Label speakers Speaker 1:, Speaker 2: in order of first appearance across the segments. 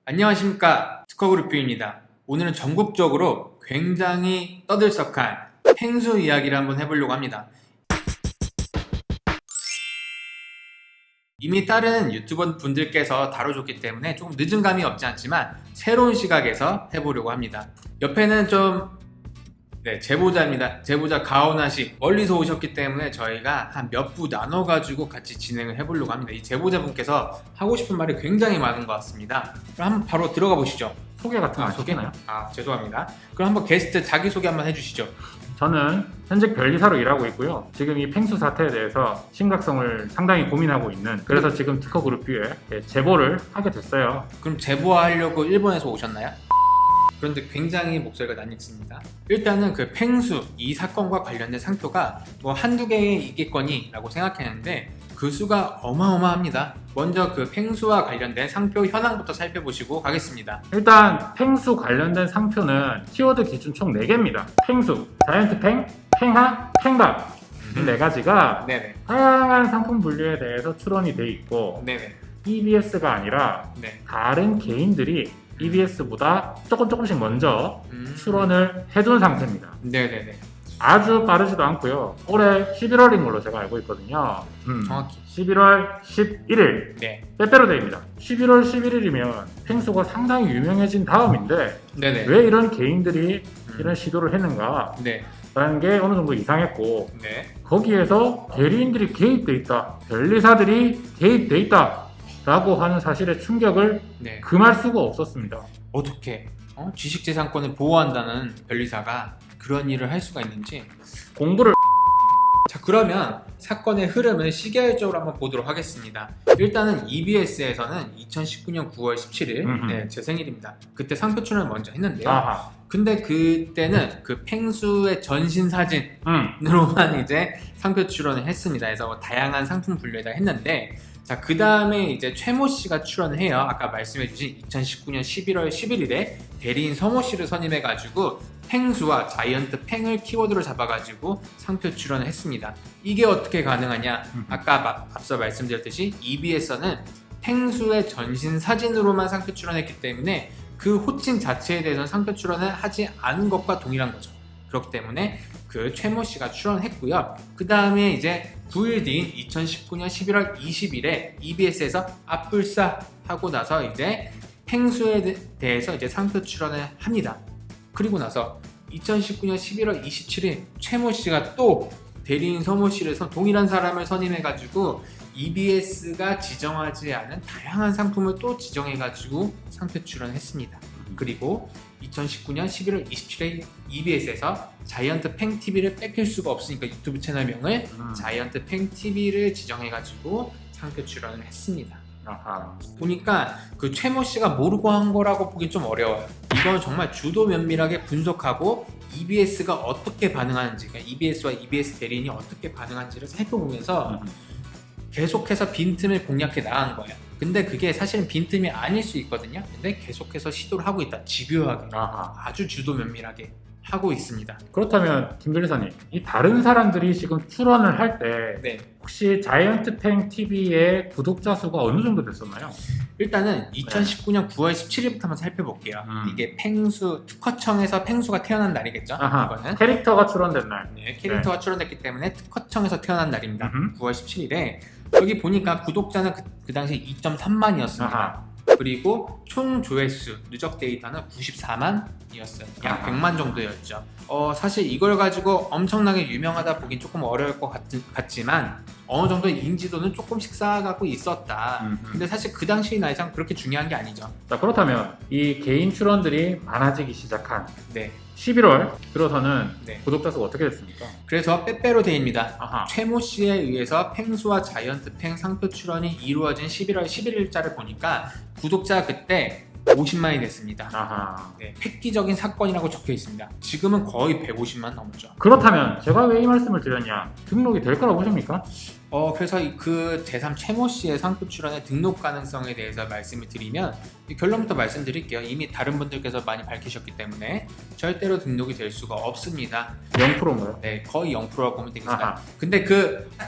Speaker 1: 안녕하십니까, 특허그룹뷰입니다. 오늘은 전국적으로 굉장히 떠들썩한 펭수 이야기를 한번 해보려고 합니다. 이미 다른 유튜버 분들께서 다뤄줬기 때문에 조금 늦은 감이 없지 않지만 새로운 시각에서 해보려고 합니다. 옆에는 좀 제보자입니다. 제보자 가오나씨 멀리서 오셨기 때문에 저희가 한 몇 부 나눠가지고 같이 진행을 해보려고 합니다. 이 제보자분께서 하고 싶은 말이 굉장히 많은 것 같습니다. 그럼 한번 바로 들어가 보시죠.
Speaker 2: 소개 같은 거
Speaker 1: 소개나요?
Speaker 2: 하시나요?
Speaker 1: 죄송합니다. 그럼 한번 게스트 자기소개 한번 해주시죠.
Speaker 2: 저는 현직 변리사로 일하고 있고요. 지금 이 펭수 사태에 대해서 심각성을 상당히 고민하고 있는, 그래서 지금 특허그룹뷰에 제보를 하게 됐어요.
Speaker 1: 그럼 제보하려고 일본에서 오셨나요? 그런데 굉장히 목소리가 낯익습니다. 일단은 그 펭수 이 사건과 관련된 상표가 뭐 한두 개의 있겠거니 라고 생각했는데 그 수가 어마어마합니다. 먼저 그 펭수와 관련된 상표 현황부터 살펴보시고 가겠습니다.
Speaker 2: 일단 펭수 관련된 상표는 키워드 기준 총 4개입니다. 펭수, 자이언트 펭, 펭하, 펭밥 이 4가지가
Speaker 1: 네네.
Speaker 2: 다양한 상품 분류에 대해서 출원이 돼 있고,
Speaker 1: 네네.
Speaker 2: EBS가 아니라
Speaker 1: 네.
Speaker 2: 다른 개인들이 EBS보다 조금씩 먼저
Speaker 1: 음.
Speaker 2: 출원을 해둔 상태입니다.
Speaker 1: 네네네.
Speaker 2: 아주 빠르지도 않고요. 올해 11월인 걸로 제가 알고 있거든요.
Speaker 1: 정확히.
Speaker 2: 11월 11일
Speaker 1: 네.
Speaker 2: 빼빼로 데이입니다. 11월 11일이면 펭수가 상당히 유명해진 다음인데
Speaker 1: 네네.
Speaker 2: 왜 이런 개인들이 이런 시도를 했는가
Speaker 1: 네.
Speaker 2: 라는 게 어느 정도 이상했고,
Speaker 1: 네.
Speaker 2: 거기에서 대리인들이 개입돼 있다, 변리사들이 개입돼 있다 라고 하는 사실에 충격을
Speaker 1: 네.
Speaker 2: 금할 수가 없었습니다.
Speaker 1: 어떻게 지식재산권을 보호한다는 변리사가 그런 일을 할 수가 있는지.
Speaker 2: 공부를
Speaker 1: 자, 그러면 사건의 흐름을 시계열적으로 한번 보도록 하겠습니다. 일단은 EBS에서는 2019년 9월 17일 제 생일입니다. 그때 상표 출원을 먼저 했는데요.
Speaker 2: 아하.
Speaker 1: 근데 그때는 그 펭수의 전신 사진으로만 이제 상표 출원을 했습니다. 그래서 뭐 다양한 상품 분류에다 했는데, 자, 그 다음에 이제 최모 씨가 출연을 해요. 아까 말씀해주신 2019년 11월 11일에 대리인 서모 씨를 선임해가지고 펭수와 자이언트 팽을 키워드로 잡아가지고 상표 출연을 했습니다. 이게 어떻게 가능하냐? 아까 앞서 말씀드렸듯이 EBS는 펭수의 전신 사진으로만 상표 출연했기 때문에 그 호칭 자체에 대해서는 상표 출연을 하지 않은 것과 동일한 거죠. 그렇기 때문에 그 최모 씨가 출연했고요. 그 다음에 이제 9일 뒤인 2019년 11월 20일에 EBS에서 앞불싸 하고 나서 이제 펭수에 대해서 이제 상표 출연을 합니다. 그리고 나서 2019년 11월 27일 최모 씨가 또 대리인 서모 씨를 동일한 사람을 선임해가지고 EBS가 지정하지 않은 다양한 상품을 또 지정해가지고 상표 출연했습니다. 그리고 2019년 11월 27일 EBS에서 자이언트 팽 TV를 뺏길 수가 없으니까 유튜브 채널명을 자이언트 팽 TV를 지정해가지고 상표 출연을 했습니다.
Speaker 2: 아하.
Speaker 1: 보니까 그 최모 씨가 모르고 한 거라고 보긴 좀 어려워요. 이건 정말 주도 면밀하게 분석하고 EBS가 어떻게 반응하는지, 그러니까 EBS와 EBS 대리인이 어떻게 반응하는지를 살펴보면서 계속해서 빈틈을 공략해 나간 거예요. 근데 그게 사실은 빈틈이 아닐 수 있거든요. 근데 계속해서 시도를 하고 있다. 집요하게.
Speaker 2: 아하.
Speaker 1: 아주 주도 면밀하게 하고 있습니다.
Speaker 2: 그렇다면 김 변리사님, 이 다른 사람들이 지금 출원을 할 때
Speaker 1: 네.
Speaker 2: 혹시 자이언트 팽 TV의 구독자 수가 어느 정도 됐었나요?
Speaker 1: 일단은 2019년 9월 17일부터 한번 살펴볼게요. 이게 펭수 특허청에서 펭수가 태어난 날이겠죠.
Speaker 2: 아하.
Speaker 1: 이거는
Speaker 2: 캐릭터가 출원된 날.
Speaker 1: 네, 캐릭터가 출원됐기 때문에 특허청에서 태어난 날입니다. 9월 17일에 여기 보니까 구독자는 그 당시 2.3만이었습니다.
Speaker 2: 아하.
Speaker 1: 그리고 총 조회수 누적 데이터는 94만이었어요. 약 100만 정도였죠. 사실 이걸 가지고 엄청나게 유명하다 보긴 조금 어려울 것 같지만 어느 정도 인지도는 조금씩 쌓아가고 있었다. 근데 사실 그 당시 나이상 그렇게 중요한 게 아니죠.
Speaker 2: 자, 그렇다면 이 개인 출원들이 많아지기 시작한
Speaker 1: 네.
Speaker 2: 11월 들어서는
Speaker 1: 네.
Speaker 2: 구독자 수가 어떻게 됐습니까?
Speaker 1: 그래서 빼빼로 데이입니다.
Speaker 2: 아하.
Speaker 1: 최모 씨에 의해서 펭수와 자이언트 팽 상표 출원이 이루어진 11월 11일자를 보니까 구독자 그때 50만이 됐습니다.
Speaker 2: 아하.
Speaker 1: 네, 획기적인 사건이라고 적혀 있습니다. 지금은 거의 150만 넘었죠.
Speaker 2: 그렇다면 제가 왜 이 말씀을 드렸냐? 등록이 될 거라고 보십니까?
Speaker 1: 그래서 그 제3 최모 씨의 상표 출원의 등록 가능성에 대해서 말씀을 드리면 결론부터 말씀드릴게요. 이미 다른 분들께서 많이 밝히셨기 때문에 절대로 등록이 될 수가 없습니다.
Speaker 2: 0%인가요?
Speaker 1: 네, 거의 0%라고 보면 되겠습니다.
Speaker 2: 아하.
Speaker 1: 근데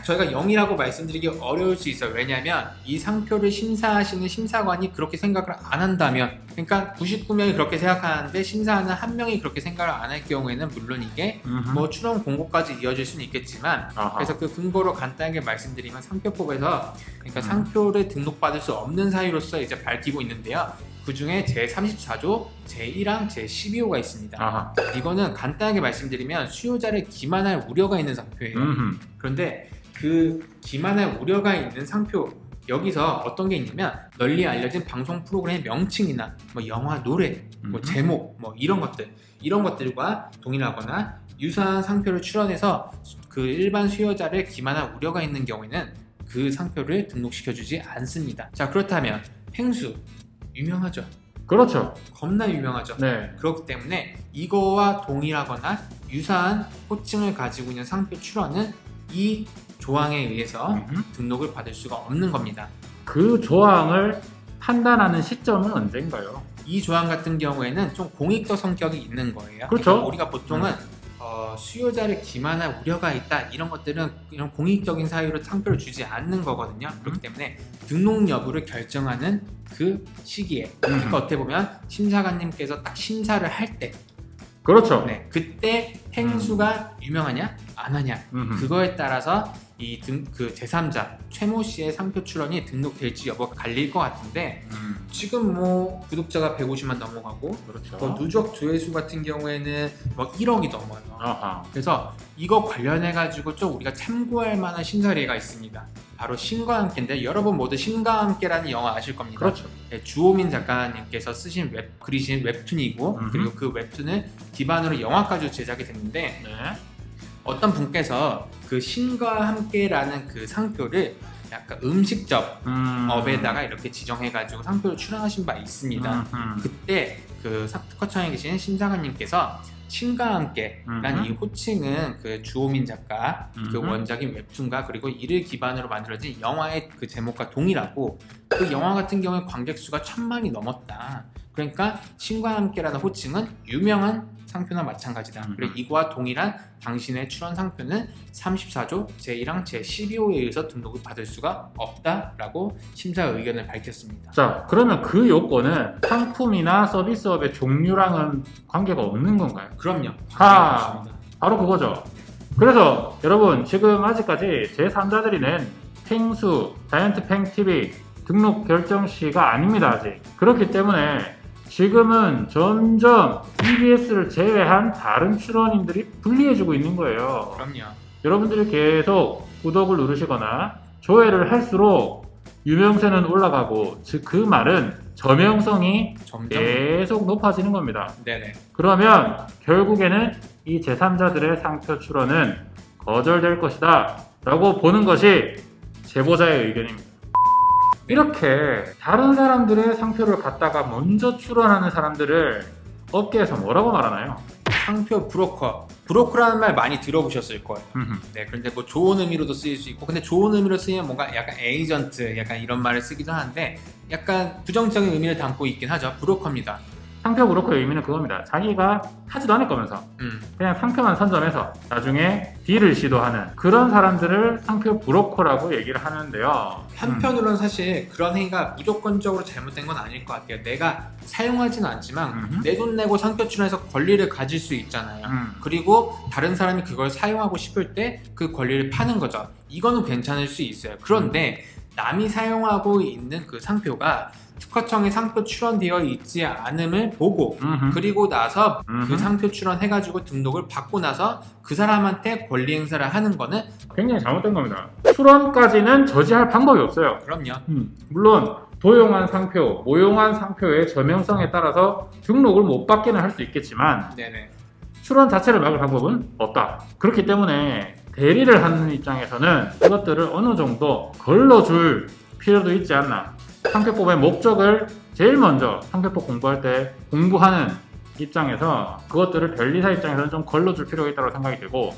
Speaker 1: 저희가 0이라고 말씀드리기 어려울 수 있어요. 왜냐하면 이 상표를 심사하시는 심사관이 그렇게 생각을 안 한다면 그러니까 99명이 그렇게 생각하는데 심사하는 한 명이 그렇게 생각을 안 할 경우에는 물론 이게 뭐 출원 공고까지 이어질 수는 있겠지만
Speaker 2: 아하.
Speaker 1: 그래서 그 근거로 간단하게 말씀드리면 상표법에서 그러니까 상표를 등록받을 수 없는 사유로서 이제 밝히고 있는데요. 그 중에 제34조 제1항 제12호가 있습니다.
Speaker 2: 아하.
Speaker 1: 이거는 간단하게 말씀드리면 수요자를 기만할 우려가 있는 상표예요. 그런데 그 기만할 우려가 있는 상표 여기서 어떤 게 있냐면 널리 알려진 방송 프로그램의 명칭이나 뭐 영화, 노래, 뭐 제목, 뭐 이런 것들과 동일하거나 유사한 상표를 출원해서 그 일반 수요자를 기만할 우려가 있는 경우에는 그 상표를 등록시켜주지 않습니다. 자, 그렇다면 펭수 유명하죠?
Speaker 2: 그렇죠.
Speaker 1: 겁나 유명하죠?
Speaker 2: 네.
Speaker 1: 그렇기 때문에 이거와 동일하거나 유사한 호칭을 가지고 있는 상표 출원은 이 조항에 의해서 등록을 받을 수가 없는 겁니다.
Speaker 2: 그 조항을 판단하는 시점은 언젠가요?
Speaker 1: 이 조항 같은 경우에는 좀 공익적 성격이 있는 거예요.
Speaker 2: 그렇죠.
Speaker 1: 그러니까 우리가 보통은 수요자를 기만할 우려가 있다 이런 것들은 이런 공익적인 사유로 상표를 주지 않는 거거든요. 그렇기 때문에 등록 여부를 결정하는 그 시기에 그러니까 어떻게 보면 심사관님께서 딱 심사를 할 때
Speaker 2: 그렇죠.
Speaker 1: 네, 그때 펭수가 유명하냐 안 하냐 그거에 따라서 이 그 제3자 최모 씨의 상표 출원이 등록될지 여부가 갈릴 것 같은데 지금 뭐 구독자가 150만 넘어가고
Speaker 2: 그렇죠.
Speaker 1: 뭐 누적 조회수 같은 경우에는 뭐 1억이 넘어요.
Speaker 2: 아하.
Speaker 1: 그래서 이거 관련해 가지고 좀 우리가 참고할 만한 심사례가 있습니다. 바로 신과 함께인데 여러분 모두 신과 함께라는 영화 아실 겁니다.
Speaker 2: 그렇죠.
Speaker 1: 네, 주호민 작가님께서 쓰신 그리신 웹툰이고 그리고 그 웹툰을 기반으로 영화까지 제작이 됐는데
Speaker 2: 네.
Speaker 1: 어떤 분께서 그 신과 함께라는 그 상표를 약간 음식점 업에다가 이렇게 지정해가지고 상표를 출원하신 바 있습니다. 그때 그 특허청에 계신 심사관님께서 신과 함께라는 이 호칭은 그 주호민 작가 그 원작인 웹툰과 그리고 이를 기반으로 만들어진 영화의 그 제목과 동일하고 그 영화 같은 경우에 관객 수가 1000만이 넘었다. 그러니까 신과 함께라는 호칭은 유명한 상표나 마찬가지다. 그리고 이거와 동일한 당신의 출원 상표는 34조 제1항 제12호에 의해서 등록을 받을 수가 없다라고 심사 의견을 밝혔습니다.
Speaker 2: 자, 그러면 그 요건은 상품이나 서비스업의 종류랑은 관계가 없는 건가요?
Speaker 1: 그럼요.
Speaker 2: 아, 바로 그거죠. 그래서 여러분 지금 아직까지 제3자들이 낸 펭수, 자이언트 팽TV 등록 결정 시가 아닙니다. 아직. 그렇기 때문에 지금은 점점 EBS를 제외한 다른 출원인들이 불리해지고 있는 거예요.
Speaker 1: 그럼요.
Speaker 2: 여러분들이 계속 구독을 누르시거나 조회를 할수록 유명세는 올라가고 즉 그 말은 저명성이
Speaker 1: 점점
Speaker 2: 계속 높아지는 겁니다.
Speaker 1: 네네.
Speaker 2: 그러면 결국에는 이 제3자들의 상표 출원은 거절될 것이다 라고 보는 것이 제보자의 의견입니다. 이렇게 다른 사람들의 상표를 갖다가 먼저 출원하는 사람들을 업계에서 뭐라고 말하나요?
Speaker 1: 상표 브로커라는 말 많이 들어보셨을 거예요. 네, 그런데 뭐 좋은 의미로도 쓰일 수 있고, 근데 좋은 의미로 쓰면 뭔가 약간 에이전트, 약간 이런 말을 쓰기도 하는데, 약간 부정적인 의미를 담고 있긴 하죠. 브로커입니다.
Speaker 2: 상표 브로커의 의미는 그겁니다. 자기가 하지도 않을 거면서 그냥 상표만 선점해서 나중에 딜을 시도하는 그런 사람들을 상표 브로커라고 얘기를 하는데요.
Speaker 1: 한편으로는 사실 그런 행위가 무조건적으로 잘못된 건 아닐 것 같아요. 내가 사용하지는 않지만 내 돈 내고 상표 출원해서 권리를 가질 수 있잖아요. 그리고 다른 사람이 그걸 사용하고 싶을 때 그 권리를 파는 거죠. 이거는 괜찮을 수 있어요. 그런데 남이 사용하고 있는 그 상표가 특허청에 상표 출원되어 있지 않음을 보고 그리고 나서 그 상표 출원해가지고 등록을 받고 나서 그 사람한테 권리 행사를 하는 거는
Speaker 2: 굉장히 잘못된 겁니다. 출원까지는 저지할 방법이 없어요.
Speaker 1: 그럼요.
Speaker 2: 물론 도용한 상표, 모용한 상표의 저명성에 따라서 등록을 못 받게는 할 수 있겠지만
Speaker 1: 네네.
Speaker 2: 출원 자체를 막을 방법은 없다. 그렇기 때문에 대리를 하는 입장에서는 그것들을 어느 정도 걸러줄 필요도 있지 않나. 상표법의 목적을 제일 먼저 상표법 공부할 때 공부하는 입장에서 그것들을 변리사 입장에서는 좀 걸러줄 필요가 있다고 생각이 들고,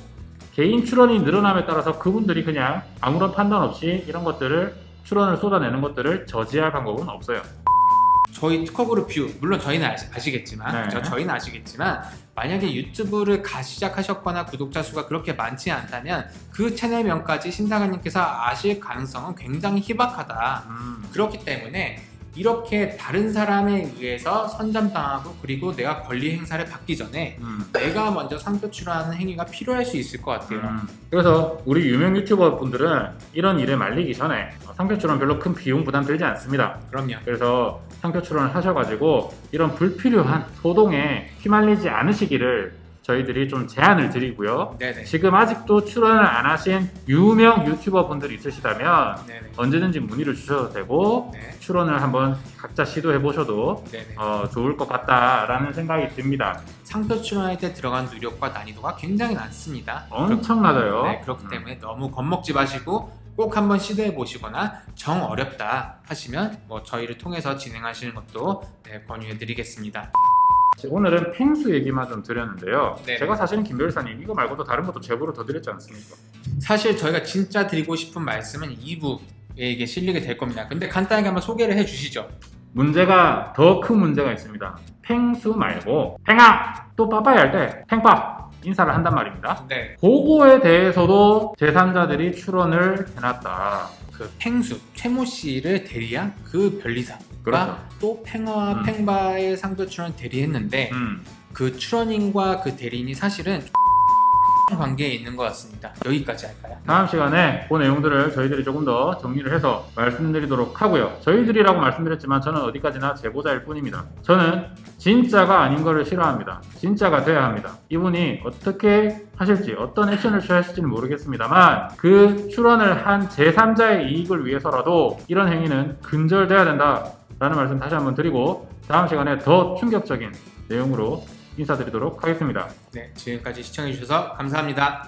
Speaker 2: 개인 출원이 늘어남에 따라서 그분들이 그냥 아무런 판단 없이 이런 것들을 출원을 쏟아내는 것들을 저지할 방법은 없어요.
Speaker 1: 저희 특허그룹 뷰, 물론 저희는 아시겠지만
Speaker 2: 네.
Speaker 1: 그렇죠? 저희는 아시겠지만 만약에 유튜브를 시작하셨거나 구독자 수가 그렇게 많지 않다면 그 채널명까지 심사관님께서 아실 가능성은 굉장히 희박하다. 그렇기 때문에 이렇게 다른 사람에 의해서 선점당하고 그리고 내가 권리 행사를 받기 전에 내가 먼저 상표 출원하는 행위가 필요할 수 있을 것 같아요.
Speaker 2: 그래서 우리 유명 유튜버 분들은 이런 일에 말리기 전에 상표 출원 별로 큰 비용 부담 들지 않습니다.
Speaker 1: 그럼요.
Speaker 2: 그래서 상표 출원을 하셔가지고 이런 불필요한 소동에 휘말리지 않으시기를 저희들이 좀 제안을 드리고요.
Speaker 1: 네네.
Speaker 2: 지금 아직도 출원을 안 하신 유명 유튜버 분들이 있으시다면
Speaker 1: 네네.
Speaker 2: 언제든지 문의를 주셔도 되고
Speaker 1: 네.
Speaker 2: 출원을 한번 각자 시도해 보셔도
Speaker 1: 네네.
Speaker 2: 좋을 것 같다라는 생각이 듭니다.
Speaker 1: 상표 출원할 때 들어간 노력과 난이도가 굉장히 많습니다.
Speaker 2: 엄청 낮아요.
Speaker 1: 네, 그렇기 때문에 너무 겁먹지 마시고 꼭 한번 시도해 보시거나 정 어렵다 하시면 뭐 저희를 통해서 진행하시는 것도 네, 권유해 드리겠습니다.
Speaker 2: 오늘은 펭수 얘기만 좀 드렸는데요.
Speaker 1: 네.
Speaker 2: 제가 사실은 김 변호사님 이거 말고도 다른 것도 제보를 더 드렸지 않습니까?
Speaker 1: 사실 저희가 진짜 드리고 싶은 말씀은 2부에 실리게 될 겁니다. 근데 간단하게 한번 소개를 해 주시죠.
Speaker 2: 문제가 더 큰 문제가 있습니다. 펭수 말고 팽아 또 빠빠이 할 때 팽빠 인사를 한단 말입니다.
Speaker 1: 네.
Speaker 2: 그거에 대해서도 제3자들이 출원을 해놨다.
Speaker 1: 그 펭수, 최모 씨를 대리한 그 변리사가
Speaker 2: 그렇죠.
Speaker 1: 또 팽어와 팽바의 상표 출원 대리했는데 그 출원인과 그 대리인이 사실은 관계에 있는 것 같습니다. 여기까지 할까요?
Speaker 2: 다음 시간에 그 내용들을 저희들이 조금 더 정리를 해서 말씀드리도록 하고요. 저희들이라고 말씀드렸지만 저는 어디까지나 제보자일 뿐입니다. 저는 진짜가 아닌 거를 싫어합니다. 진짜가 돼야 합니다. 이분이 어떻게 하실지 어떤 액션을 취하실지는 모르겠습니다만 그 출원을 한 제3자의 이익을 위해서라도 이런 행위는 근절돼야 된다라는 말씀 다시 한번 드리고 다음 시간에 더 충격적인 내용으로 인사드리도록 하겠습니다.
Speaker 1: 네, 지금까지 시청해 주셔서 감사합니다.